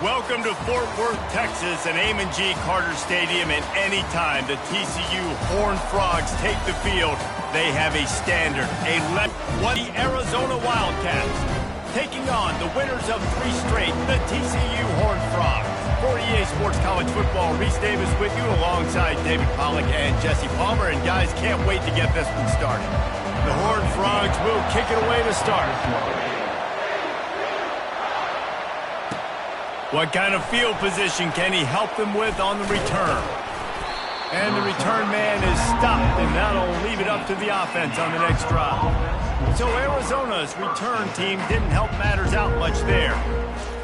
Welcome to Fort Worth, Texas, and Amon G. Carter Stadium, and anytime the TCU Horned Frogs take the field, they have a standard, the Arizona Wildcats, taking on the winners of 3 straight, the TCU Horned Frogs. For EA Sports College Football, Reese Davis with you alongside David Pollack and Jesse Palmer, and guys, can't wait to get this one started. The Horned Frogs will kick it away to start. What kind of field position can he help them with on the return? And the return man is stopped, and that'll leave it up to the offense on the next drive. So Arizona's return team didn't help matters out much there.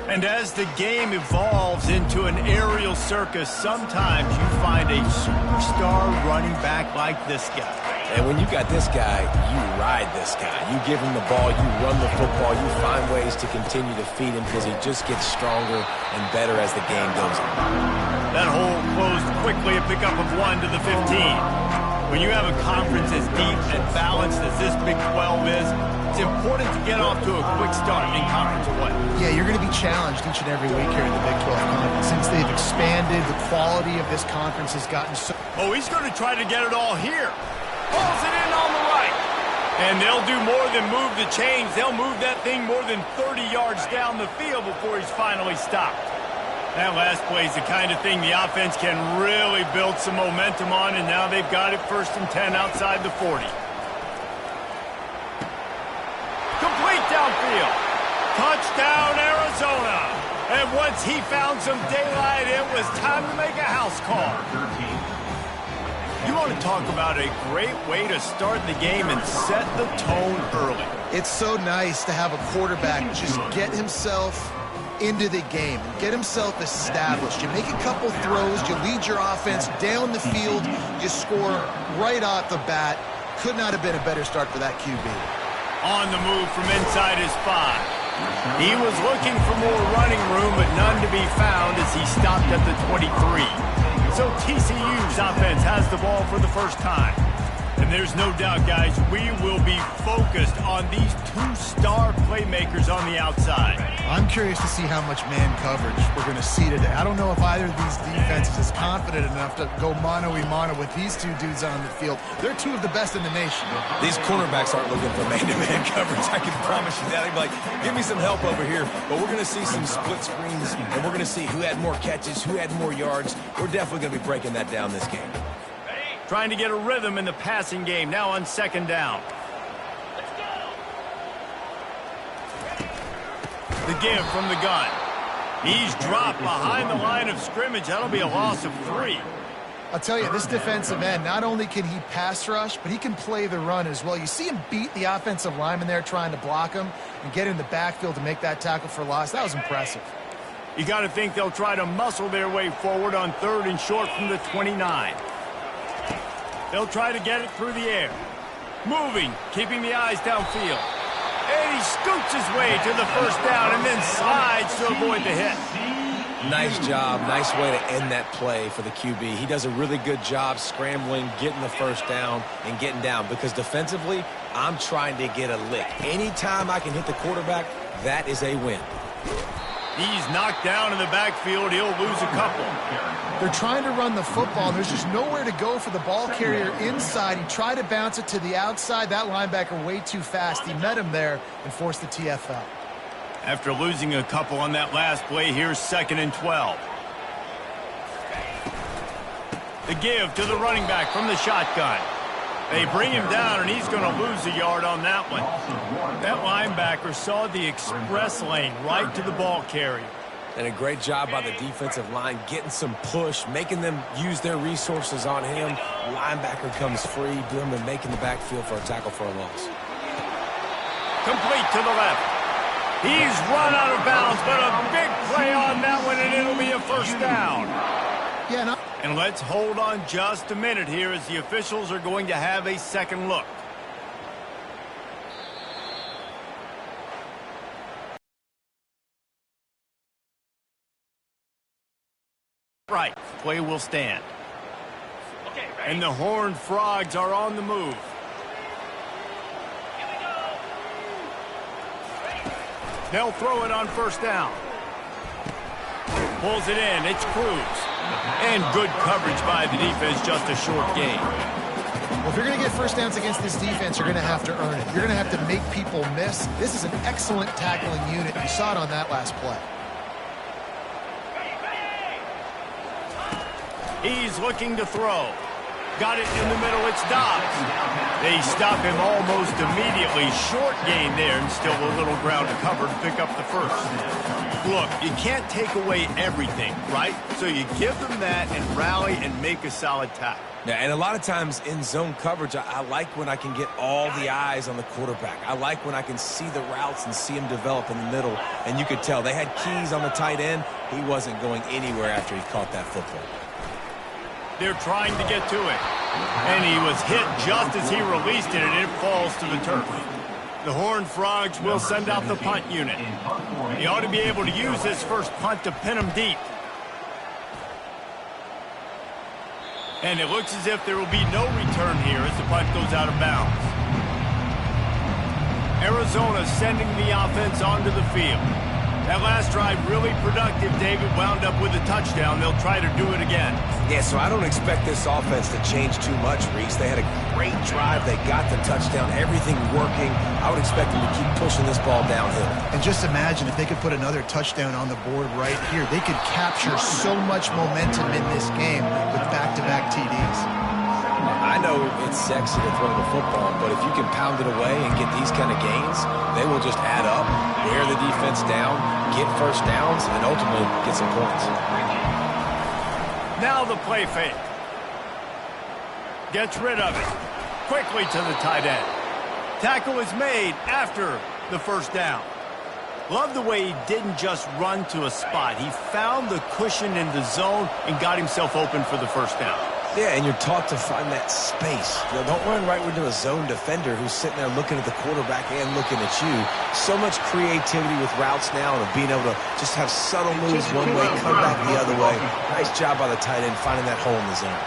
And as the game evolves into an aerial circus, sometimes you find a superstar running back like this guy. And when you got this guy, you ride this guy. You give him the ball, you run the football, you find ways to continue to feed him because he just gets stronger and better as the game goes on. That hole closed quickly, a pickup of 1 to the 15. When you have a conference as deep and balanced as this Big 12 is, it's important to get off to a quick start in conference play. Yeah, you're going to be challenged each and every week here in the Big 12 conference. Since they've expanded, the quality of this conference has gotten so... Oh, he's going to try to get it all here. Pulls it in on the right. And they'll do more than move the chains. They'll move that thing more than 30 yards down the field before he's finally stopped. That last play is the kind of thing the offense can really build some momentum on, and now they've got it 1st and 10 outside the 40. Complete downfield. Touchdown, Arizona. And once he found some daylight, it was time to make a house call. You want to talk about a great way to start the game and set the tone early. It's so nice to have a quarterback just get himself into the game, get himself established. You make a couple throws, you lead your offense down the field, you score right off the bat. Could not have been a better start for that QB. On the move from inside his 5. He was looking for more running room, but none to be found as he stopped at the 23. So TCU's offense has the ball for the first time. And there's no doubt, guys, we will be focused on these 2 star playmakers on the outside. I'm curious to see how much man coverage we're going to see today. I don't know if either of these defenses is confident enough to go mano-a-mano with these 2 dudes on the field. They're 2 of the best in the nation. These cornerbacks aren't looking for man-to-man coverage. I can promise you that. They'd be like, give me some help over here. But we're going to see some split screens, and we're going to see who had more catches, who had more yards. We're definitely going to be breaking that down this game. Trying to get a rhythm in the passing game, now on 2nd down. The give from the gun. He's dropped behind the line of scrimmage. That'll be a loss of 3. I'll tell you, this defensive end, not only can he pass rush, but he can play the run as well. You see him beat the offensive lineman there trying to block him and get in the backfield to make that tackle for loss. That was impressive. You got to think they'll try to muscle their way forward on 3rd and short from the 29. They'll try to get it through the air. Moving, keeping the eyes downfield. And he scoots his way to the 1st down and then slides to avoid the hit. Nice job. Nice way to end that play for the QB. He does a really good job scrambling, getting the 1st down, and getting down. Because defensively, I'm trying to get a lick. Anytime I can hit the quarterback, that is a win. He's knocked down in the backfield. He'll lose a couple. They're trying to run the football. There's just nowhere to go for the ball carrier inside. He tried to bounce it to the outside. That linebacker way too fast. He met him there and forced the TFL. After losing a couple on that last play, here's 2nd and 12. The give to the running back from the shotgun. They bring him down, and he's going to lose a yard on that one. That linebacker saw the express lane right to the ball carrier. And a great job by the defensive line, getting some push, making them use their resources on him. Linebacker comes free, doing and making the backfield for a tackle for a loss. Complete to the left. He's run out of bounds, but a big play on that one, and it'll be a 1st down. Yeah, and let's hold on just a minute here as the officials are going to have a 2nd look. Right, play will stand. And the Horned Frogs are on the move. They'll throw it on 1st down. Pulls it in. It's Cruz. And good coverage by the defense, just a short gain. Well, if you're going to get first downs against this defense, you're going to have to earn it. You're going to have to make people miss. This is an excellent tackling unit. You saw it on that last play. He's looking to throw. Got it in the middle. It's Dobbs. They stop him almost immediately. Short gain there, and still a little ground to cover to pick up the first. Look, you can't take away everything, right? So you give them that and rally and make a solid tackle. Yeah, and a lot of times in zone coverage, I like when I can get all the eyes on the quarterback. I like when I can see the routes and see him develop in the middle. And you could tell they had keys on the tight end. He wasn't going anywhere after he caught that football. They're trying to get to it. And he was hit just as he released it, and it falls to the turf. The Horned Frogs will send out the punt unit. He ought to be able to use this first punt to pin him deep. And it looks as if there will be no return here as the punt goes out of bounds. Arizona sending the offense onto the field. That last drive really productive. David wound up with a touchdown. They'll try to do it again. Yeah, so I don't expect this offense to change too much, Reese. They had a great drive. They got the touchdown. Everything working. I would expect them to keep pushing this ball downhill. And just imagine if they could put another touchdown on the board right here. They could capture so much momentum in this game with back-to-back TDs. I know it's sexy to throw the football, but if you can pound it away and get these kind of gains, they will just add up, wear the defense down, get first downs, and ultimately get some points. Now the play fake. Gets rid of it. Quickly to the tight end. Tackle is made after the first down. Love the way he didn't just run to a spot. He found the cushion in the zone and got himself open for the first down. Yeah, and you're taught to find that space. You know, don't run right into a zone defender who's sitting there looking at the quarterback and looking at you. So much creativity with routes now and being able to just have subtle moves one way, come back the other way. Nice job by the tight end finding that hole in the zone.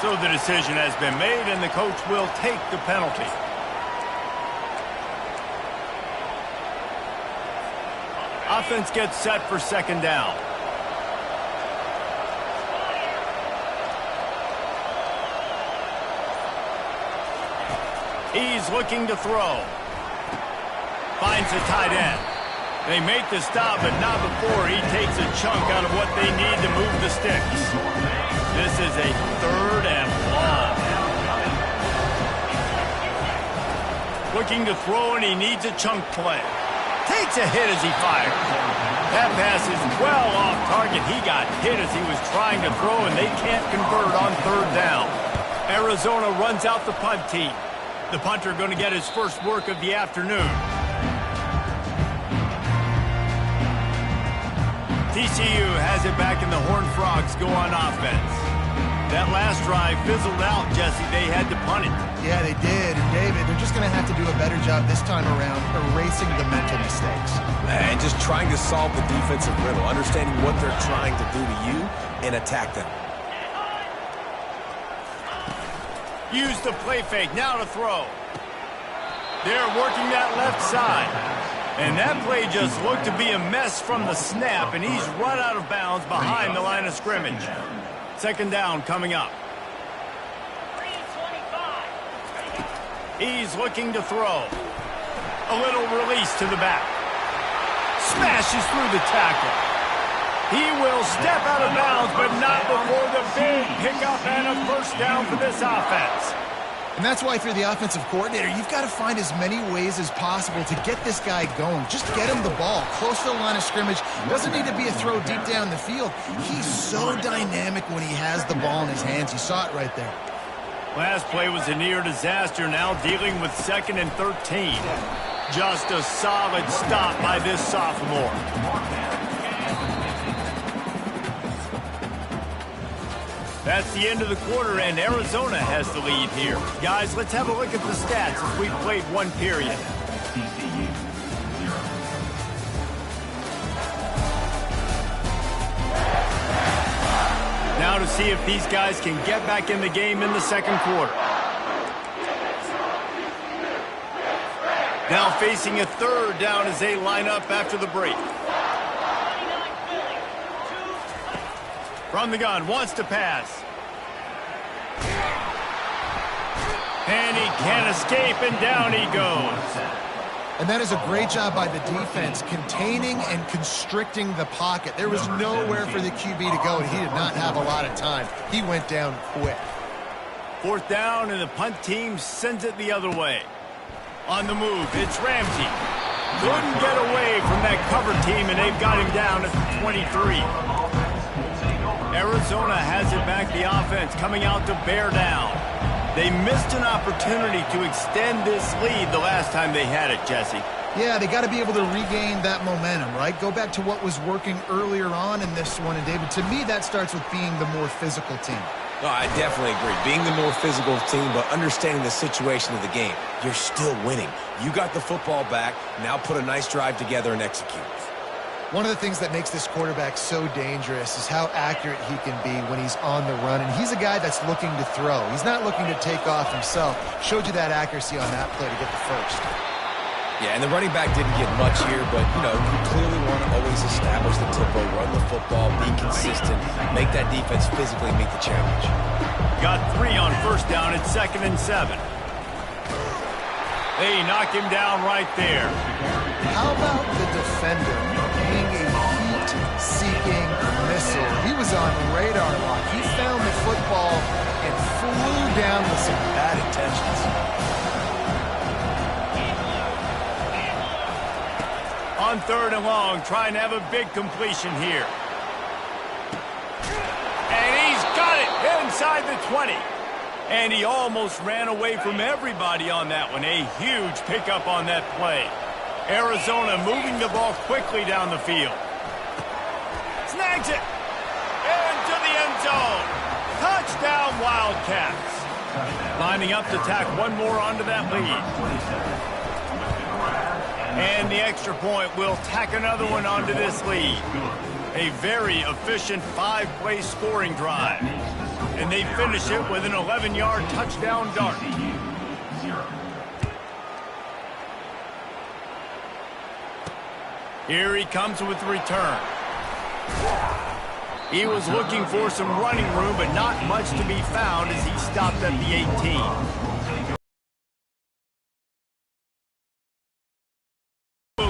So the decision has been made, and the coach will take the penalty. Offense gets set for second down. He's looking to throw. Finds the tight end. They make the stop, but not before he takes a chunk out of what they need to move the sticks. This is a 3rd and long. Looking to throw, and he needs a chunk play. Takes a hit as he fires. That pass is well off target. He got hit as he was trying to throw, and they can't convert on 3rd down. Arizona runs out the punt team. The punter going to get his first work of the afternoon. TCU has it back, and the Horned Frogs go on offense. That last drive fizzled out, Jesse. They had to punt it. Yeah, they did. And, David, they're just going to have to do a better job this time around erasing the mental mistakes. And just trying to solve the defensive riddle, understanding what they're trying to do to you and attack them. Use the play fake. Now to throw. They're working that left side. And that play just looked to be a mess from the snap, and he's run out of bounds behind the line of scrimmage. Second down coming up. He's looking to throw. A little release to the back. Smashes through the tackle. He will step out of bounds, but not before the big pickup and a first down for this offense. And that's why if you're the offensive coordinator, you've got to find as many ways as possible to get this guy going. Just get him the ball close to the line of scrimmage. Doesn't need to be a throw deep down the field. He's so dynamic when he has the ball in his hands. You saw it right there. Last play was a near disaster, now dealing with 2nd and 13. Just a solid stop by this sophomore. That's the end of the quarter, and Arizona has the lead here. Guys, let's have a look at the stats as we've played one period. Now to see if these guys can get back in the game in the second quarter. Now facing a 3rd down as they line up after the break. From the gun, wants to pass. And he can't escape, and down he goes. And that is a great job by the defense, containing and constricting the pocket. There was nowhere for the QB to go, and he did not have a lot of time. He went down quick. 4th down, and the punt team sends it the other way. On the move, it's Ramsey. Couldn't get away from that cover team, and they've got him down at 23. Arizona has it back, the offense coming out to bear down. They missed an opportunity to extend this lead the last time they had it, Jesse. Yeah, they got to be able to regain that momentum, right? Go back to what was working earlier on in this one. And, David, to me, that starts with being the more physical team. No, I definitely agree. Being the more physical team, but understanding the situation of the game. You're still winning. You got the football back. Now put a nice drive together and execute. One of the things that makes this quarterback so dangerous is how accurate he can be when he's on the run. And he's a guy that's looking to throw. He's not looking to take off himself. Showed you that accuracy on that play to get the first. Yeah, and the running back didn't get much here, but, you know, you clearly want to always establish the tempo, run the football, be consistent, make that defense physically meet the challenge. Got 3 on 1st down at 2nd and 7. They knock him down right there. How about the defender being a heat-seeking missile? He was on radar lock. He found the football and flew down with some bad intentions. On 3rd and long, trying to have a big completion here. And he's got it inside the 20. And he almost ran away from everybody on that one. A huge pickup on that play. Arizona moving the ball quickly down the field. Snags it. Into the end zone. Touchdown, Wildcats. Lining up to tack one more onto that lead. And the extra point will tack another one onto this lead. A very efficient 5-play scoring drive. And they finish it with an 11-yard touchdown dart. Here he comes with the return. He was looking for some running room, but not much to be found as he stopped at the 18.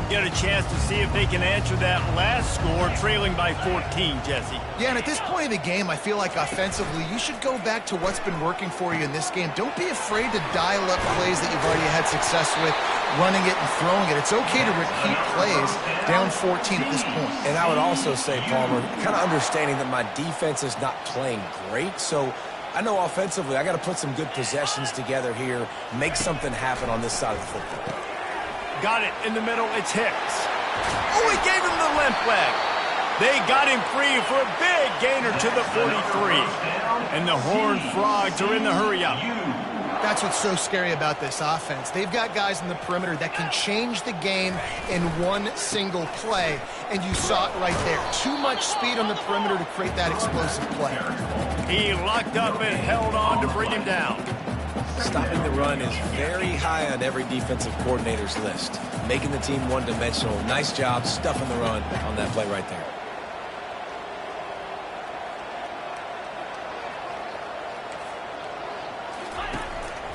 Get a chance to see if they can answer that last score, trailing by 14, Jesse. Yeah, and at this point in the game, I feel like offensively, you should go back to what's been working for you in this game. Don't be afraid to dial up plays that you've already had success with, running it and throwing it. It's okay to repeat plays down 14 at this point. And I would also say, Palmer, kind of understanding that my defense is not playing great, so I know offensively I got to put some good possessions together here, make something happen on this side of the football. Got it in the middle, it's Hicks. Oh, he gave him the limp leg. They got him free for a big gainer to the 43. And the Horned Frogs are in the hurry-up. That's what's so scary about this offense. They've got guys in the perimeter that can change the game in one single play, and you saw it right there. Too much speed on the perimeter to create that explosive play. He locked up and held on to bring him down. Stopping the run is very high on every defensive coordinator's list. Making the team one-dimensional. Nice job stuffing the run on that play right there.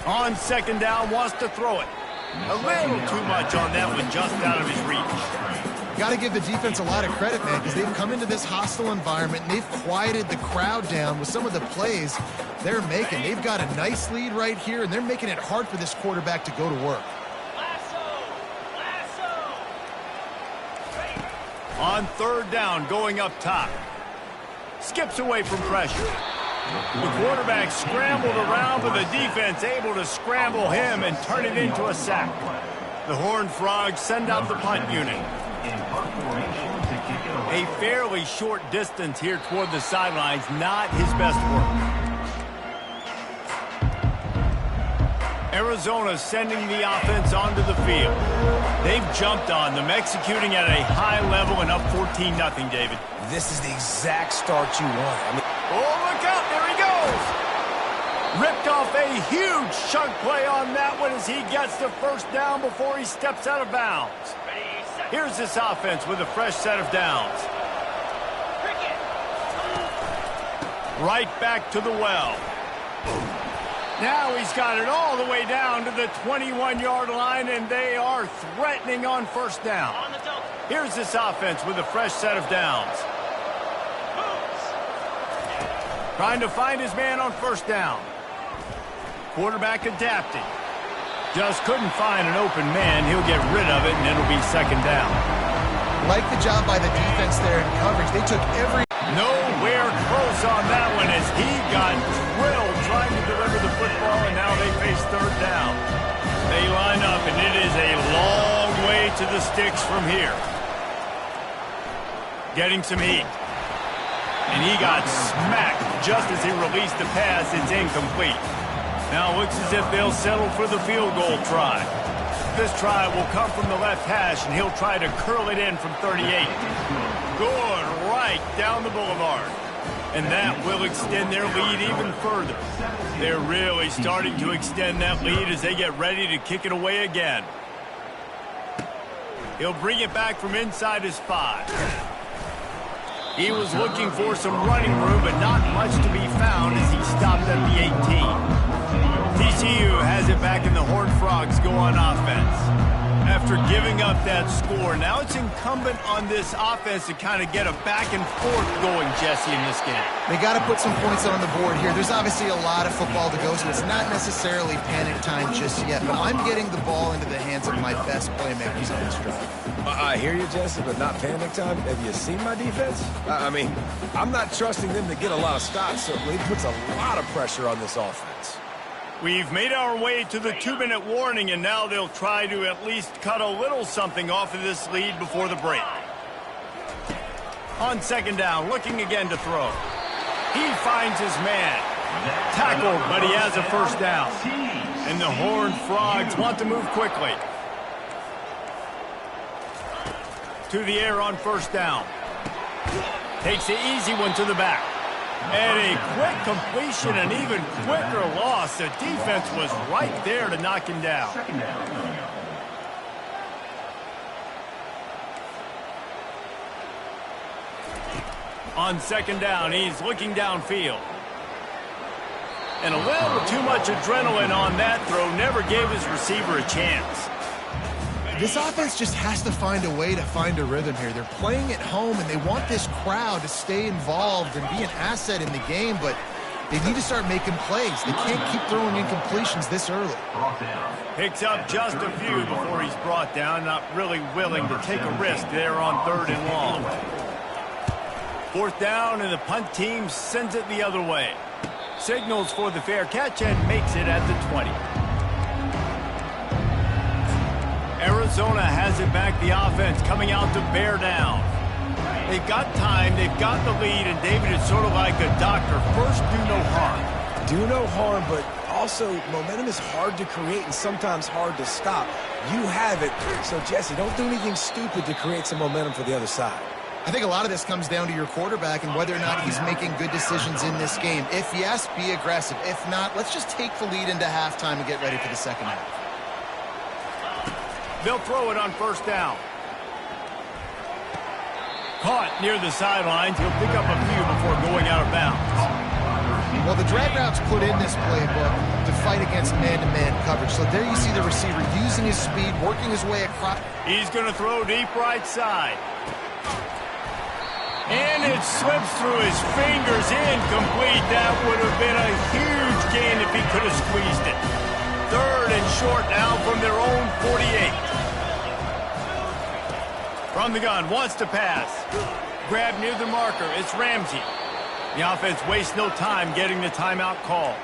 On 2nd down, wants to throw it. A little too much on that one, just out of his reach. Got to give the defense a lot of credit, man, because they've come into this hostile environment and they've quieted the crowd down with some of the plays they're making. They've got a nice lead right here, and they're making it hard for this quarterback to go to work. On 3rd down, going up top. Skips away from pressure. The quarterback scrambled around, but the defense able to scramble him and turn it into a sack. The Horned Frogs send out the punt unit. A fairly short distance here toward the sidelines, not his best work. Arizona sending the offense onto the field. They've jumped on them, executing at a high level and up 14-0, David. This is the exact start you want. Oh, look out, there he goes! Ripped off a huge chunk play on that one as he gets the 1st down before he steps out of bounds. Here's this offense with a fresh set of downs. Right back to the well. Now he's got it all the way down to the 21-yard line, and they are threatening on first down. Here's this offense with a fresh set of downs. Trying to find his man on first down. Quarterback adapting. Just couldn't find an open man. He'll get rid of it, and it'll be second down. Like the job by the defense there in coverage. They took every... Nowhere close on that one as he got drilled trying to deliver the football, and now they face third down. They line up, and it is a long way to the sticks from here. Getting some heat. And he got smacked just as he released the pass. It's incomplete. Now it looks as if they'll settle for the field goal try. This try will come from the left hash, and he'll try to curl it in from 38. Good, right down the boulevard. And that will extend their lead even further. They're really starting to extend that lead as they get ready to kick it away again. He'll bring it back from inside his 5. He was looking for some running room, but not much to be found as he stopped at the 18. TCU has it back, and the Horned Frogs go on offense. After giving up that score, now it's incumbent on this offense to kind of get a back and forth going, Jesse, in this game. They got to put some points on the board here. There's obviously a lot of football to go, so it's not necessarily panic time just yet. But I'm getting the ball into the hands of my best playmakers on this drive. I hear you, Jesse, but not panic time. Have you seen my defense? I mean, I'm not trusting them to get a lot of stops, so it puts a lot of pressure on this offense. We've made our way to the 2-minute warning, and now they'll try to at least cut a little something off of this lead before the break. On second down, looking again to throw. He finds his man. Tackled, but he has a first down. And the Horned Frogs want to move quickly. To the air on first down. Takes the easy one to the back. And a quick completion, an even quicker loss. The defense was right there to knock him down. On second down, he's looking downfield. And a little too much adrenaline on that throw. Never gave his receiver a chance. This offense just has to find a way to find a rhythm here. They're playing at home, and they want this crowd to stay involved and be an asset in the game, but they need to start making plays. They can't keep throwing incompletions this early. Picks up just a few before he's brought down. Not really willing to take a risk there on third and long. Fourth down, and the punt team sends it the other way. Signals for the fair catch and makes it at the 20. Arizona has it back, the offense coming out to bear down. They've got time, they've got the lead, and David is sort of like a doctor. First, do no harm. Do no harm, but also momentum is hard to create and sometimes hard to stop. You have it, so Jesse, don't do anything stupid to create some momentum for the other side. I think a lot of this comes down to your quarterback and whether or not he's making good decisions in this game. If yes, be aggressive. If not, let's just take the lead into halftime and get ready for the second half. They'll throw it on first down. Caught near the sidelines. He'll pick up a few before going out of bounds. Well, the drag routes put in this playbook to fight against man-to-man coverage. So there you see the receiver using his speed, working his way across. He's going to throw deep right side. And it slips through his fingers, incomplete. That would have been a huge gain if he could have squeezed it. Third and short now from their own 48. From the gun, wants to pass. Grab near the marker, it's Ramsey. The offense wastes no time getting the timeout call.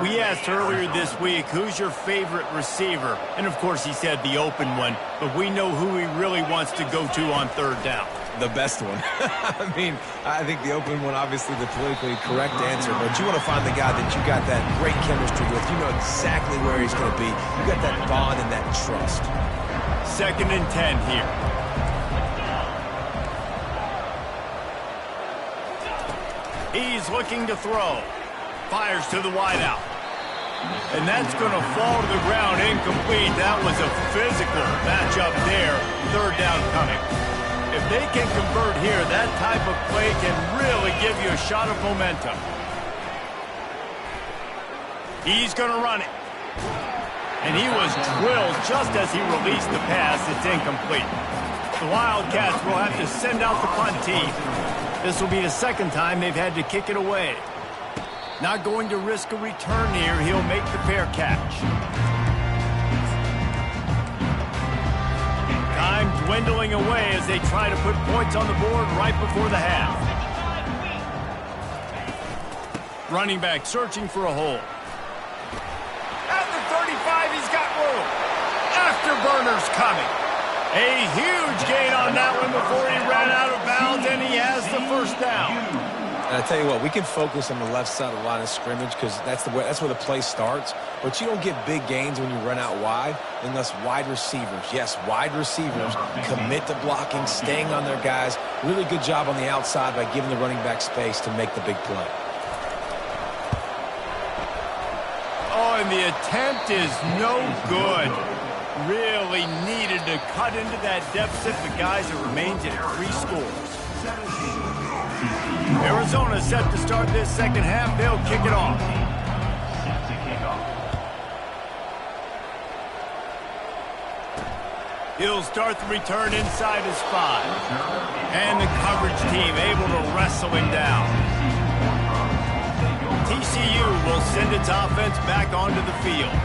We asked earlier this week, who's your favorite receiver? And of course he said the open one, but we know who he really wants to go to on third down. The best one. I mean, I think the open one, obviously the politically correct answer, but you want to find the guy that you got that great chemistry with. You know exactly where he's going to be. You got that bond and that trust. Second and 10 here. He's looking to throw. Fires to the wideout. And that's going to fall to the ground incomplete. That was a physical matchup there. Third down coming. If If they can convert here, that type of play can really give you a shot of momentum. He's going to run it. And he was drilled just as he released the pass. It's incomplete. The Wildcats will have to send out the punt team. This will be the second time they've had to kick it away. Not going to risk a return here. He'll make the fair catch. Time dwindling away as they try to put points on the board right before the half. Running back searching for a hole. At the 35, he's got room. Afterburners coming. A huge gain on that one before he ran out of bounds, and he has the first down. And I tell you what, we can focus on the left side of the line of scrimmage because that's where the play starts. But you don't get big gains when you run out wide unless wide receivers, yes, wide receivers, commit to blocking, staying on their guys. Really good job on the outside by giving the running back space to make the big play. Oh, and the attempt is no good. Really needed to cut into that deficit, but guys, it remains at 3 scores. Arizona set to start this second half. They'll kick it off. He'll start the return inside his 5. And the coverage team able to wrestle him down. TCU will send its offense back onto the field.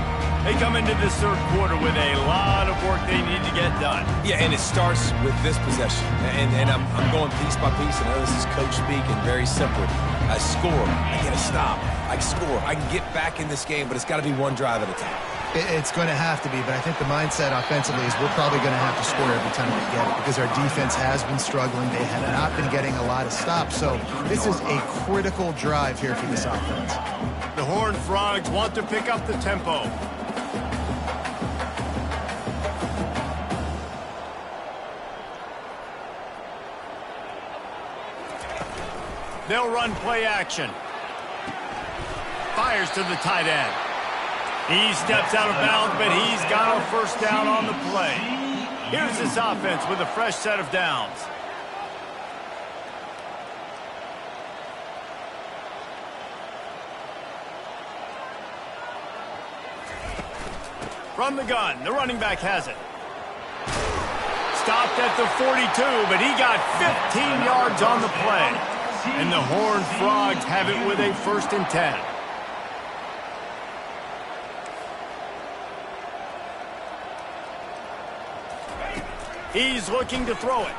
They come into this third quarter with a lot of work they need to get done. Yeah, and it starts with this possession. And I'm going piece by piece. I know this is coach speak and very simple. I score. I get a stop. I score. I can get back in this game, but it's got to be one drive at a time. It's going to have to be, but I think the mindset offensively is we're probably going to have to score every time we get it because our defense has been struggling. They have not been getting a lot of stops. So this is a critical drive here for this offense. The Horned Frogs want to pick up the tempo. They'll run play action. Fires to the tight end. He steps out of bounds, but he's got a first down on the play. Here's this offense with a fresh set of downs. From the gun, the running back has it. Stopped at the 42, but he got 15 yards on the play. And the Horned Frogs have it with a 1st and 10. He's looking to throw it.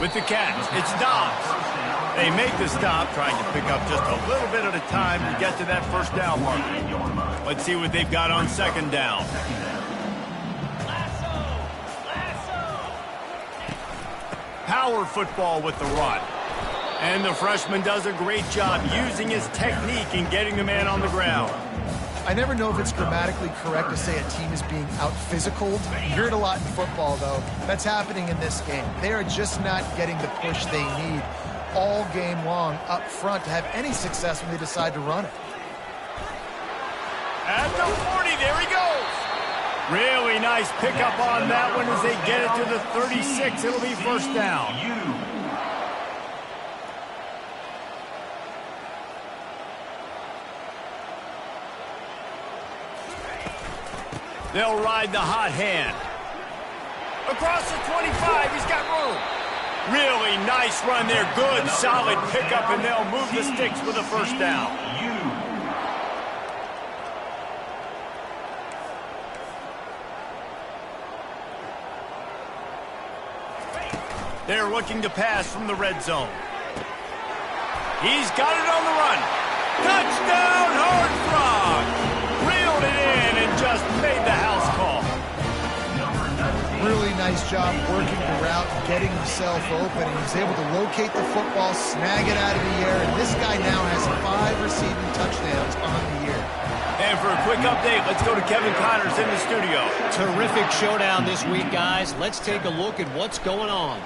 With the catch, it's Dobbs. They make the stop, trying to pick up just a little bit at a time to get to that first down mark. Let's see what they've got on second down. Power football with the run. And the freshman does a great job using his technique and getting the man on the ground. I never know if it's grammatically correct to say a team is being out-physicaled. You hear it a lot in football, though. That's happening in this game. They are just not getting the push they need all game long up front to have any success when they decide to run it. At the 40, there he goes. Really nice pickup on that one as they get it to the 36. It'll be first down. They'll ride the hot hand. Across the 25, he's got room. Really nice run there. Good, solid pickup, and they'll move the sticks with a first down. They're looking to pass from the red zone. He's got it on the run. Touchdown, Horned Frog! Reeled it in and just made the house call. Really nice job working the route, getting himself open, and he's able to locate the football, snag it out of the air, and this guy now has 5 receiving touchdowns on the year. And for a quick update, let's go to Kevin Connors in the studio. Terrific showdown this week, guys. Let's take a look at what's going on.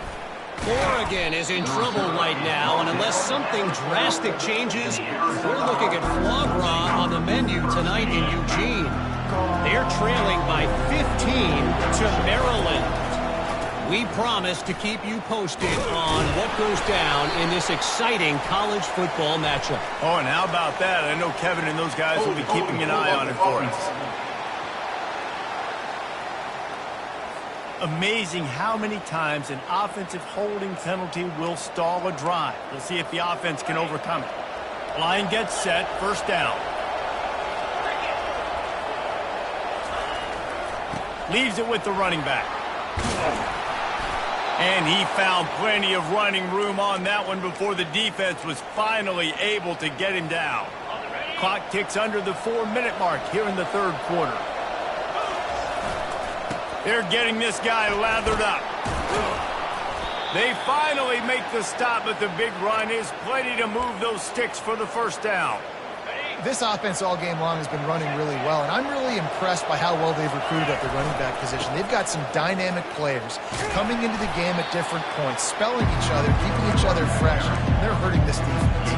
Oregon is in trouble right now, and unless something drastic changes, we're looking at foie gras on the menu tonight in Eugene. They're trailing by 15 to Maryland. We promise to keep you posted on what goes down in this exciting college football matchup. Oh, and how about that? I know Kevin and those guys will be keeping an eye on it for us. Amazing how many times an offensive holding penalty will stall a drive. We'll see if the offense can overcome it. Line gets set, first down. Leaves it with the running back. And he found plenty of running room on that one before the defense was finally able to get him down. Clock ticks under the 4-minute mark here in the third quarter. They're getting this guy lathered up. They finally make the stop, but the big run is plenty to move those sticks for the first down. This offense all game long has been running really well, and I'm really impressed by how well they've recruited at the running back position. They've got some dynamic players coming into the game at different points, spelling each other, keeping each other fresh. They're hurting this defense.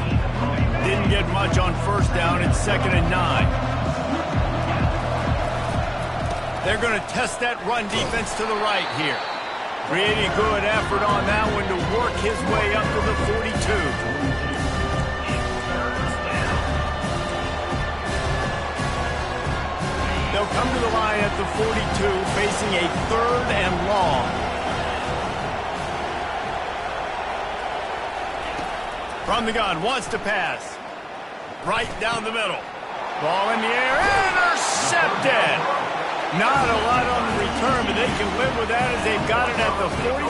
Didn't get much on first down. It's 2nd and 9. They're going to test that run defense to the right here. Pretty good effort on that one to work his way up to the 42. They'll come to the line at the 42, facing a 3rd and long. From the gun, wants to pass. Right down the middle. Ball in the air, intercepted! Not a lot on the return, but they can live with that as they've got it at the 49.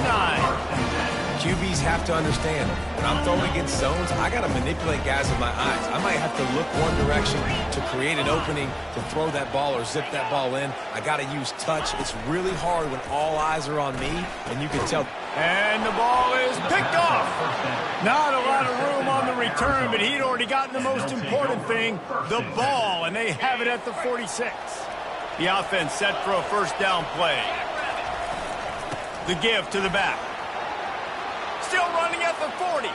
QBs have to understand, when I'm throwing against zones, I got to manipulate guys with my eyes. I might have to look one direction to create an opening to throw that ball or zip that ball in. I got to use touch. It's really hard when all eyes are on me, and you can tell. And the ball is picked off. Not a lot of room on the return, but he'd already gotten the most important thing, the ball, and they have it at the 46. The offense set for a first down play. The give to the back. Still running at the 40.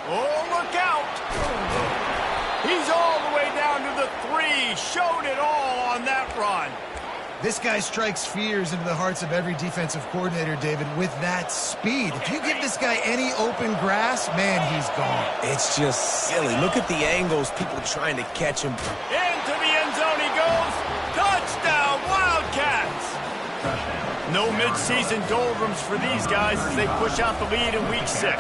Oh, look out. He's all the way down to the 3. Showed it all on that run. This guy strikes fears into the hearts of every defensive coordinator, David, with that speed. If you give this guy any open grass, man, he's gone. It's just silly. Look at the angles, people trying to catch him. Into the end zone he goes. Touchdown, Wildcats. No midseason doldrums for these guys as they push out the lead in Week 6.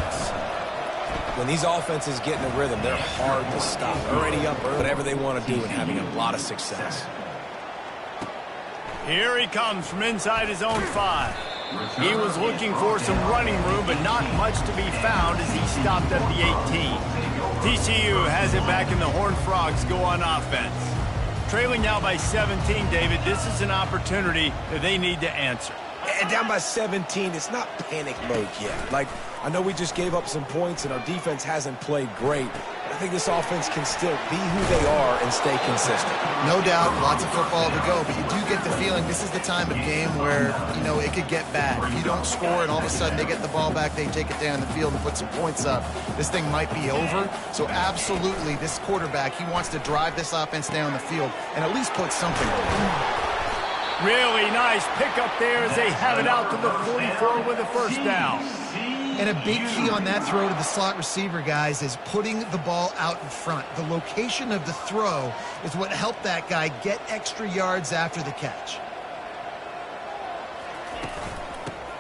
When these offenses get in a rhythm, they're hard to stop. Already up early, whatever they want to do, and having a lot of success. Here he comes from inside his own 5. He was looking for some running room, but not much to be found as he stopped at the 18. TCU has it back, and the Horned Frogs go on offense. Trailing now by 17, David, this is an opportunity that they need to answer. And down by 17, it's not panic mode yet. Like, I know we just gave up some points and our defense hasn't played great. But I think this offense can still be who they are and stay consistent. No doubt, lots of football to go, but you do get the feeling this is the time of game where, you know, it could get bad. If you don't score and all of a sudden they get the ball back, they take it down the field and put some points up, this thing might be over. So absolutely, this quarterback, he wants to drive this offense down the field and at least put something on. Really nice pickup there as they have it out to the 44 with a first down. And a big key on that throw to the slot receiver, guys, is putting the ball out in front. The location of the throw is what helped that guy get extra yards after the catch.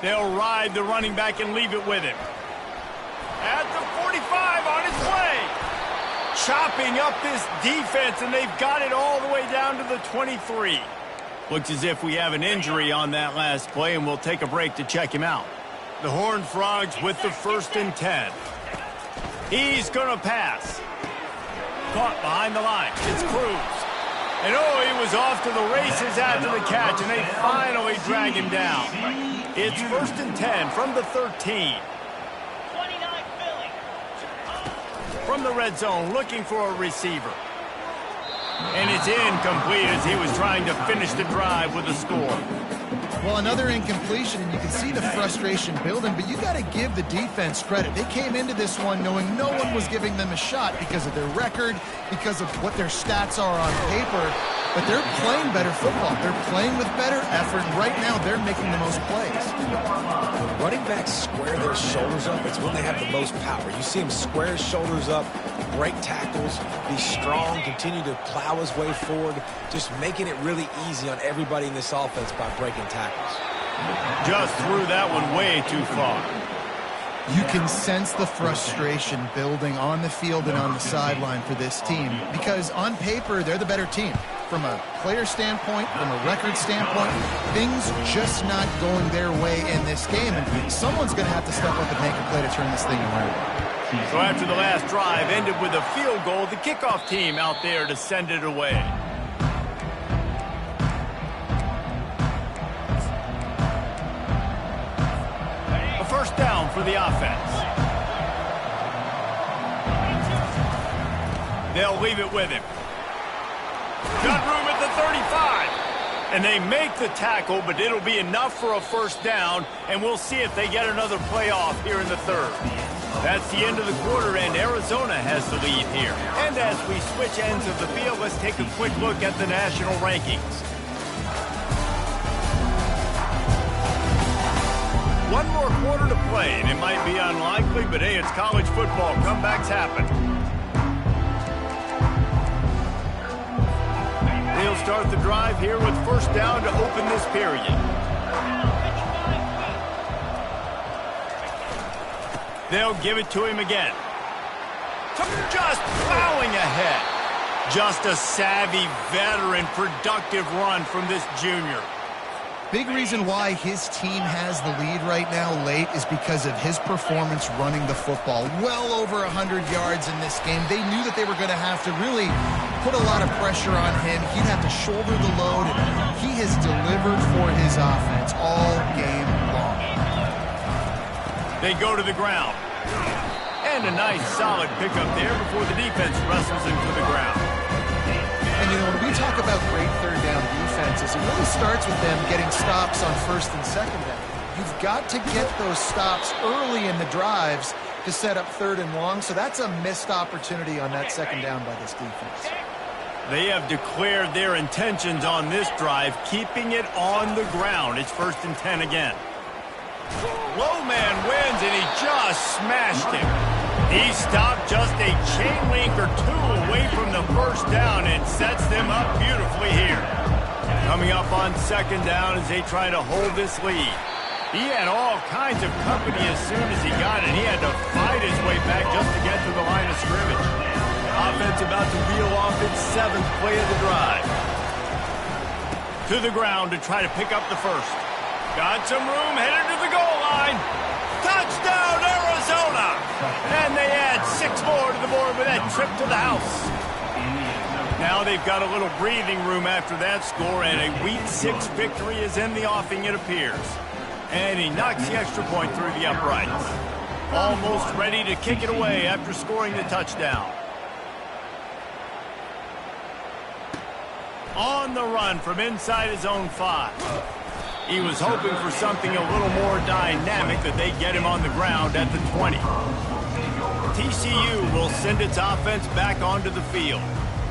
They'll ride the running back and leave it with him. At the 45 on his way. Chopping up this defense, and they've got it all the way down to the 23. Looks as if we have an injury on that last play, and we'll take a break to check him out. The Horned Frogs with the 1st and 10. He's going to pass. Caught behind the line. It's Cruz. And oh, he was off to the races after the catch, and they finally drag him down. It's 1st and 10 from the 13. From the red zone, looking for a receiver. And it's incomplete as he was trying to finish the drive with a score. Well, another incompletion, and you can see the frustration building, but you got to give the defense credit. They came into this one knowing no one was giving them a shot because of their record, because of what their stats are on paper. but they're playing better football. They're playing with better effort. And right now, they're making the most plays. When running backs square their shoulders up, it's when they have the most power. You see him square his shoulders up, break tackles, be strong, continue to plow his way forward, just making it really easy on everybody in this offense by breaking tackles. Just threw that one way too far. You can sense the frustration building on the field and on the sideline for this team because on paper, they're the better team. From a player standpoint, from a record standpoint, things just not going their way in this game, and someone's going to have to step up and make a play to turn this thing around. So after the last drive ended with a field goal, the kickoff team out there to send it away. A first down for the offense. They'll leave it with him. Got room at the 35. And they make the tackle, but it'll be enough for a first down, and we'll see if they get another playoff here in the third. That's the end of the quarter, and Arizona has the lead here. And as we switch ends of the field, let's take a quick look at the national rankings. One more quarter to play, and it might be unlikely, but hey, it's college football. Comebacks happen. They'll start the drive here with first down to open this period. They'll give it to him again. Just plowing ahead. Just a savvy, veteran, productive run from this junior. Big reason why his team has the lead right now late is because of his performance running the football. Well over 100 yards in this game. They knew that they were going to have to really put a lot of pressure on him. He'd have to shoulder the load. He has delivered for his offense all game long. They go to the ground. And a nice solid pickup there before the defense wrestles him to the ground. And, you know, when we talk about great third down defenses, it really starts with them getting stops on first and second down. You've got to get those stops early in the drives to set up third and long, so that's a missed opportunity on that second down by this defense. They have declared their intentions on this drive, keeping it on the ground. It's first and 10 again. Low man wins, and he just smashed him. He stopped just a chain link or two away from the first down and sets them up beautifully here. Coming up on second down as they try to hold this lead. He had all kinds of company as soon as he got it. He had to fight his way back just to get to the line of scrimmage. Offense about to reel off its seventh play of the drive. To the ground to try to pick up the first. Got some room, headed to the goal line. Touchdown, Arizona! And they add 6 more to the board with that trip to the house. Now they've got a little breathing room after that score, and a Week 6 victory is in the offing, it appears. And he knocks the extra point through the uprights. Almost ready to kick it away after scoring the touchdown. On the run from inside his own 5. He was hoping for something a little more dynamic, that they get him on the ground at the 20. TCU will send its offense back onto the field.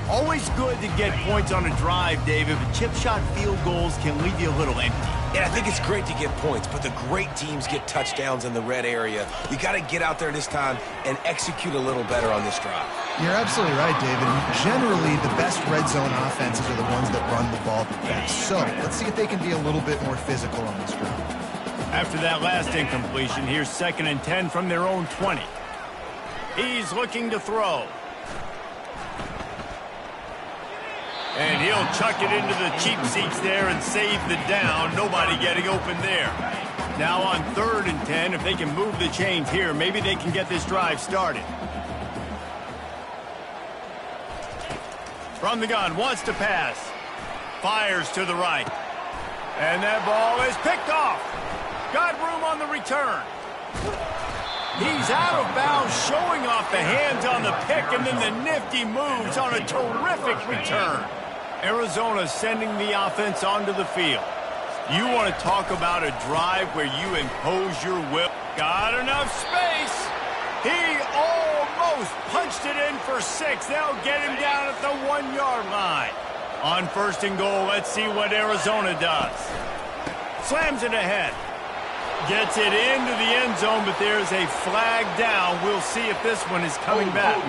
Always good to get points on a drive, David, but chip shot field goals can leave you a little empty. And I think it's great to get points, but the great teams get touchdowns in the red area. You got to get out there this time and execute a little better on this drive. You're absolutely right, David. Generally, the best red zone offenses are the ones that run the ball the best. So let's see if they can be a little bit more physical on this drive. After that last incompletion, here's second and 10 from their own 20. He's looking to throw. And he'll chuck it into the cheap seats there and save the down. Nobody getting open there. Now on third and 10, if they can move the chains here, maybe they can get this drive started. From the gun, wants to pass. Fires to the right. And that ball is picked off. Got room on the return. He's out of bounds, showing off the hands on the pick, and then the nifty moves on a terrific return. Arizona sending the offense onto the field. You want to talk about a drive where you impose your will. Got enough space. He almost punched it in for 6. They'll get him down at the 1-yard line. On 1st and goal, let's see what Arizona does. Slams it ahead. Gets it into the end zone, but there's a flag down. We'll see if this one is coming back.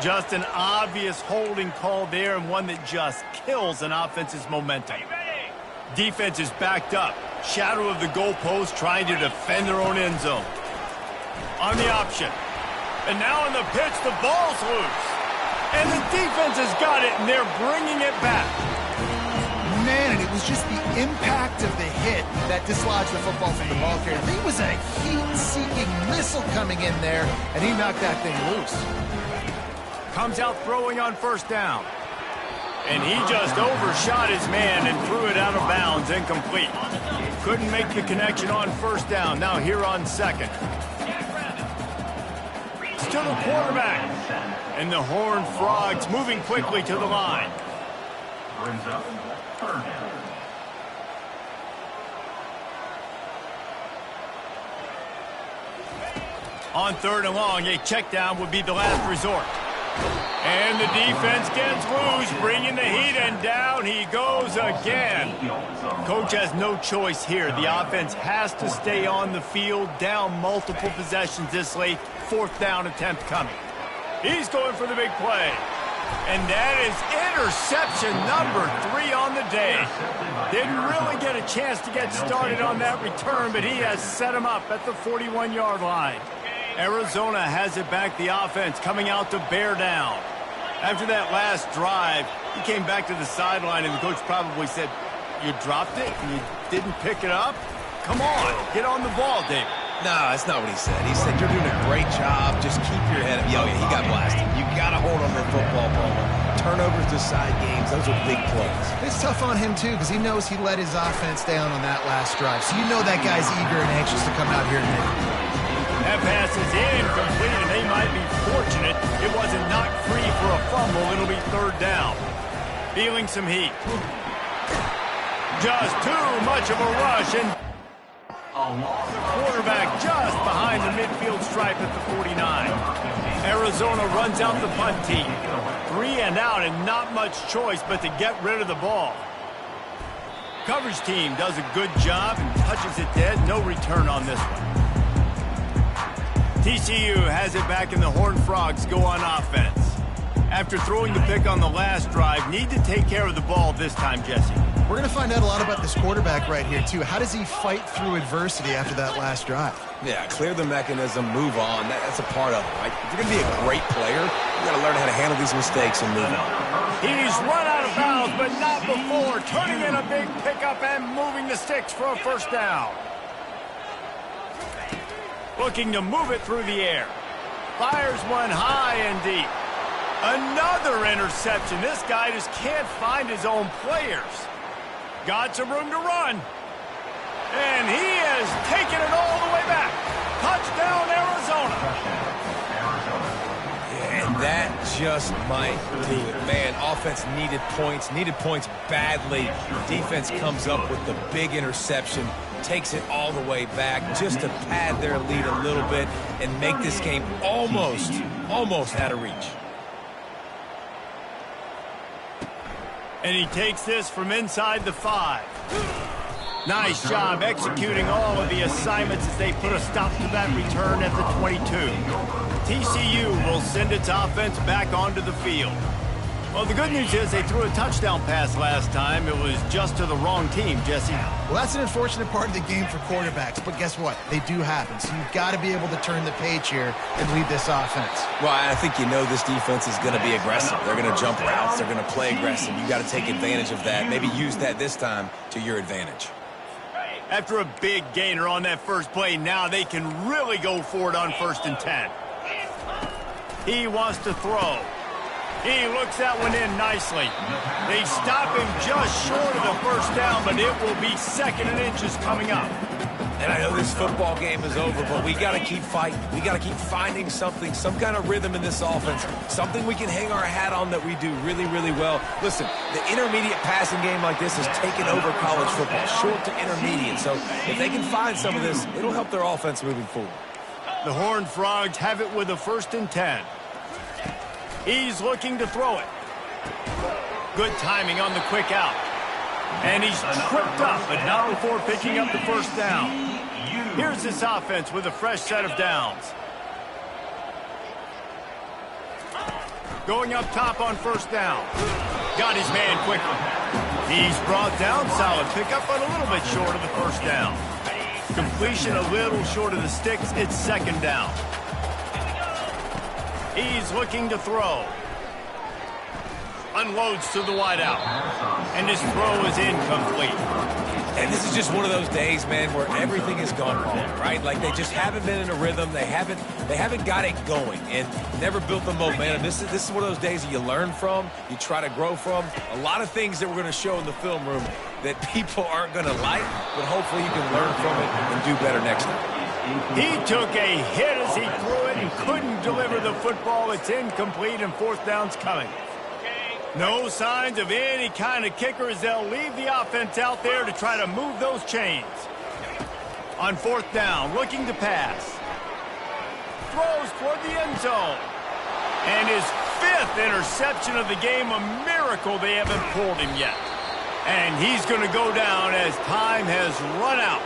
Just an obvious holding call there, and one that just kills an offense's momentum. Defense is backed up. Shadow of the goalpost, trying to defend their own end zone. On the option. And now in the pitch, the ball's loose. And the defense has got it, and they're bringing it back. Man, and it was just the impact of the hit that dislodged the football from the ball carrier. I think it was a heat-seeking missile coming in there, and he knocked that thing loose. Comes out throwing on 1st down. And he just overshot his man and threw it out of bounds, incomplete. Couldn't make the connection on 1st down. Now here on 2nd. To the quarterback. And the Horned Frogs moving quickly to the line. Brings up 3rd down. On 3rd and long, a check down would be the last resort. And the defense gets loose, bringing the heat, and down he goes again. Coach has no choice here. The offense has to stay on the field, down multiple possessions this late. 4th down attempt coming. He's going for the big play. And that is interception number 3 on the day. Didn't really get a chance to get started on that return, but he has set him up at the 41-yard line. Arizona has it back, the offense coming out to bear down. After that last drive, he came back to the sideline, and the coach probably said, "You dropped it and you didn't pick it up? Come on, get on the ball, David." No, that's not what he said. He said, "You're doing a great job. Just keep your head up." Yo, yeah, he got blasted. You got to hold on to the football ball. Turnovers decide games. Those are big plays. It's tough on him, too, because he knows he let his offense down on that last drive. So you know that guy's eager and anxious to come out here and hit it. That pass is incomplete, and they might be fortunate it wasn't knocked free for a fumble. It'll be 3rd down. Feeling some heat. Just too much of a rush, and quarterback just behind the midfield stripe at the 49. Arizona runs out the punt team. 3 and out, and not much choice but to get rid of the ball. Coverage team does a good job and touches it dead. No return on this one. TCU has it back, and the Horned Frogs go on offense. After throwing the pick on the last drive, need to take care of the ball this time, Jesse. We're going to find out a lot about this quarterback right here, too. How does he fight through adversity after that last drive? Yeah, clear the mechanism, move on. That's a part of it, right? If you're going to be a great player, you got to learn how to handle these mistakes and move on. He's run out of bounds, but not before. Turning in a big pickup and moving the sticks for a 1st down. Looking to move it through the air. Fires one high and deep. Another interception. This guy just can't find his own players. Got some room to run. And he has taken it all the way back. Touchdown, Arizona. Yeah, and that just might do it. Man, offense needed points badly. Defense comes up with the big interception, takes it all the way back just to pad their lead a little bit and make this game almost out of reach. And he takes this from inside the 5. Nice job executing all of the assignments as they put a stop to that return at the 22. TCU will send its offense back onto the field. Well, the good news is they threw a touchdown pass last time. It was just to the wrong team, Jesse. Well, that's an unfortunate part of the game for quarterbacks, but guess what? They do happen. So you've got to be able to turn the page here and lead this offense. Well, I think you know this defense is going to be aggressive. They're going to jump routes. They're going to play aggressive. You got to take advantage of that. Maybe use that this time to your advantage. After a big gainer on that first play, now they can really go for it on 1st and 10. He wants to throw. He looks that one in nicely. They stop him just short of the 1st down, but it will be 2nd and inches coming up. And I know this football game is over, but we got to keep fighting. We got to keep finding something, some kind of rhythm in this offense, something we can hang our hat on that we do really, really well. Listen, the intermediate passing game like this has taken over college football, short to intermediate. So if they can find some of this, it'll help their offense moving forward. The Horned Frogs have it with a 1st and 10. He's looking to throw it. Good timing on the quick out. And he's tripped up, but not before picking up the first down. Here's this offense with a fresh set of downs. Going up top on first down. Got his man quickly. He's brought down. Solid pickup, but a little bit short of the first down. Completion a little short of the sticks. It's second down. He's looking to throw. Unloads to the wideout. And his throw is incomplete. And this is just one of those days, man, where everything has gone wrong, right? Like they just haven't been in a rhythm. They haven't got it going and never built the momentum. This is one of those days that you learn from, you try to grow from. A lot of things that we're going to show in the film room that people aren't going to like, but hopefully you can learn from it and do better next time. He took a hit as he threw it and couldn't deliver the football. It's incomplete and fourth down's coming. No signs of any kind of kicker as they'll leave the offense out there to try to move those chains. On fourth down, looking to pass. Throws toward the end zone. And his fifth interception of the game, a miracle they haven't pulled him yet. And he's going to go down as time has run out.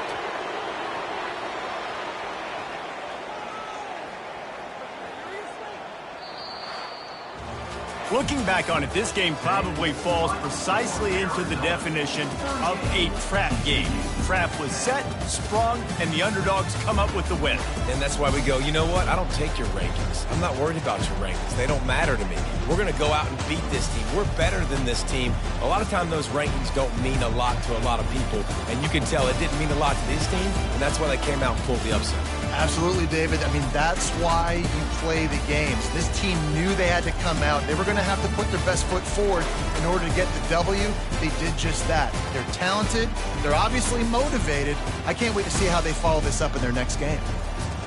Looking back on it, this game probably falls precisely into the definition of a trap game. Trap was set, sprung, and the underdogs come up with the win. And that's why we go, you know what? I don't take your rankings. I'm not worried about your rankings. They don't matter to me. We're going to go out and beat this team. We're better than this team. A lot of time those rankings don't mean a lot to a lot of people, and you can tell it didn't mean a lot to this team, and that's why they came out and pulled the upset. Absolutely, David. I mean, that's why you play the games. This team knew they had to come out. They were going to have to put their best foot forward in order to get the W. They did just that. They're talented. They're obviously motivated. I can't wait to see how they follow this up in their next game.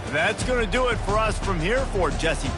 That's going to do it for us from here for Jesse.